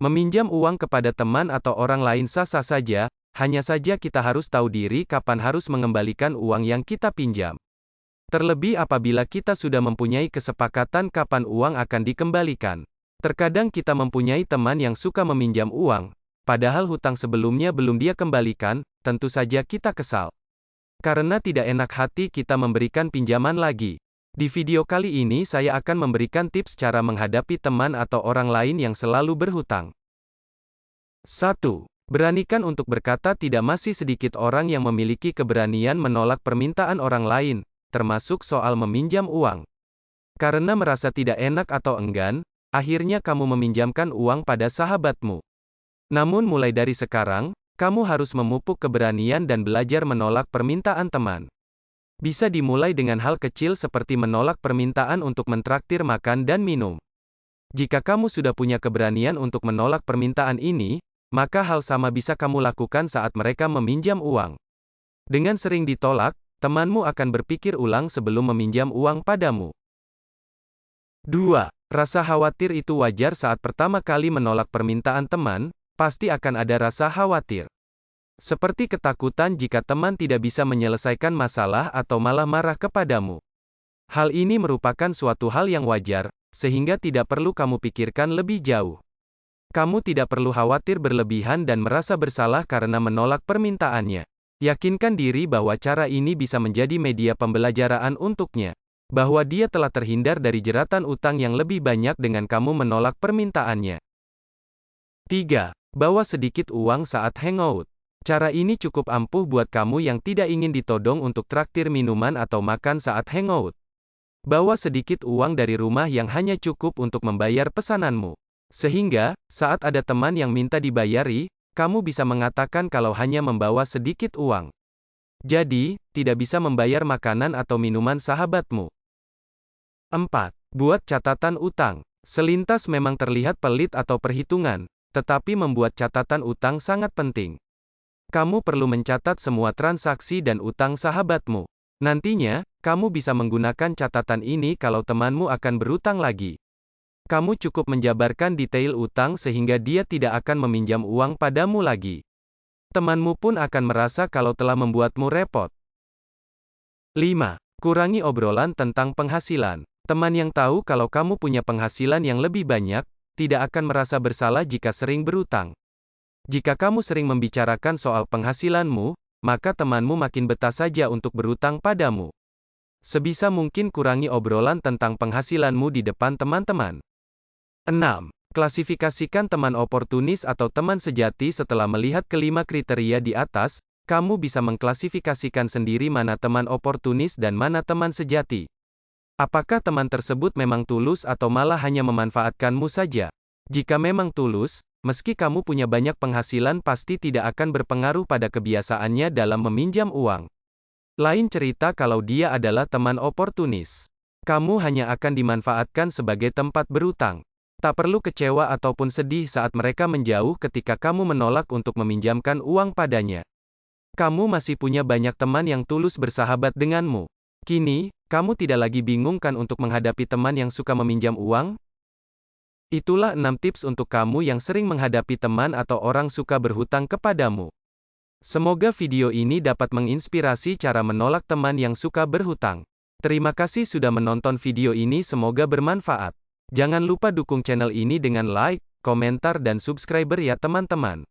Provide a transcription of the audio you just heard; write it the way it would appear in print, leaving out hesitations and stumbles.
Meminjam uang kepada teman atau orang lain sah-sah saja, hanya saja kita harus tahu diri kapan harus mengembalikan uang yang kita pinjam. Terlebih apabila kita sudah mempunyai kesepakatan kapan uang akan dikembalikan. Terkadang kita mempunyai teman yang suka meminjam uang, padahal hutang sebelumnya belum dia kembalikan, tentu saja kita kesal. Karena tidak enak hati kita memberikan pinjaman lagi. Di video kali ini saya akan memberikan tips cara menghadapi teman atau orang lain yang selalu berhutang. 1. Beranikan untuk berkata tidak. Masih sedikit orang yang memiliki keberanian menolak permintaan orang lain, termasuk soal meminjam uang. Karena merasa tidak enak atau enggan, akhirnya kamu meminjamkan uang pada sahabatmu. Namun mulai dari sekarang, kamu harus memupuk keberanian dan belajar menolak permintaan teman. Bisa dimulai dengan hal kecil seperti menolak permintaan untuk mentraktir makan dan minum. Jika kamu sudah punya keberanian untuk menolak permintaan ini, maka hal sama bisa kamu lakukan saat mereka meminjam uang. Dengan sering ditolak, temanmu akan berpikir ulang sebelum meminjam uang padamu. 2. Rasa khawatir itu wajar. Saat pertama kali menolak permintaan teman, pasti akan ada rasa khawatir. Seperti ketakutan jika teman tidak bisa menyelesaikan masalah atau malah marah kepadamu. Hal ini merupakan suatu hal yang wajar, sehingga tidak perlu kamu pikirkan lebih jauh. Kamu tidak perlu khawatir berlebihan dan merasa bersalah karena menolak permintaannya. Yakinkan diri bahwa cara ini bisa menjadi media pembelajaran untuknya. Bahwa dia telah terhindar dari jeratan utang yang lebih banyak dengan kamu menolak permintaannya. 3. Bawa sedikit uang saat hangout. Cara ini cukup ampuh buat kamu yang tidak ingin ditodong untuk traktir minuman atau makan saat hangout. Bawa sedikit uang dari rumah yang hanya cukup untuk membayar pesananmu. Sehingga, saat ada teman yang minta dibayari, kamu bisa mengatakan kalau hanya membawa sedikit uang. Jadi, tidak bisa membayar makanan atau minuman sahabatmu. 4. Buat catatan utang. Selintas memang terlihat pelit atau perhitungan, tetapi membuat catatan utang sangat penting. Kamu perlu mencatat semua transaksi dan utang sahabatmu. Nantinya, kamu bisa menggunakan catatan ini kalau temanmu akan berutang lagi. Kamu cukup menjabarkan detail utang sehingga dia tidak akan meminjam uang padamu lagi. Temanmu pun akan merasa kalau telah membuatmu repot. 5. Kurangi obrolan tentang penghasilan. Teman yang tahu kalau kamu punya penghasilan yang lebih banyak, tidak akan merasa bersalah jika sering berutang. Jika kamu sering membicarakan soal penghasilanmu, maka temanmu makin betah saja untuk berutang padamu. Sebisa mungkin kurangi obrolan tentang penghasilanmu di depan teman-teman. 6. Klasifikasikan teman oportunis atau teman sejati. Setelah melihat kelima kriteria di atas, kamu bisa mengklasifikasikan sendiri mana teman oportunis dan mana teman sejati. Apakah teman tersebut memang tulus atau malah hanya memanfaatkanmu saja? Jika memang tulus, meski kamu punya banyak penghasilan pasti tidak akan berpengaruh pada kebiasaannya dalam meminjam uang. Lain cerita kalau dia adalah teman oportunis. Kamu hanya akan dimanfaatkan sebagai tempat berutang. Tak perlu kecewa ataupun sedih saat mereka menjauh ketika kamu menolak untuk meminjamkan uang padanya. Kamu masih punya banyak teman yang tulus bersahabat denganmu. Kini, kamu tidak lagi bingung kan untuk menghadapi teman yang suka meminjam uang? Itulah 6 tips untuk kamu yang sering menghadapi teman atau orang suka berhutang kepadamu. Semoga video ini dapat menginspirasi cara menolak teman yang suka berhutang. Terima kasih sudah menonton video ini, semoga bermanfaat. Jangan lupa dukung channel ini dengan like, komentar dan subscriber ya teman-teman.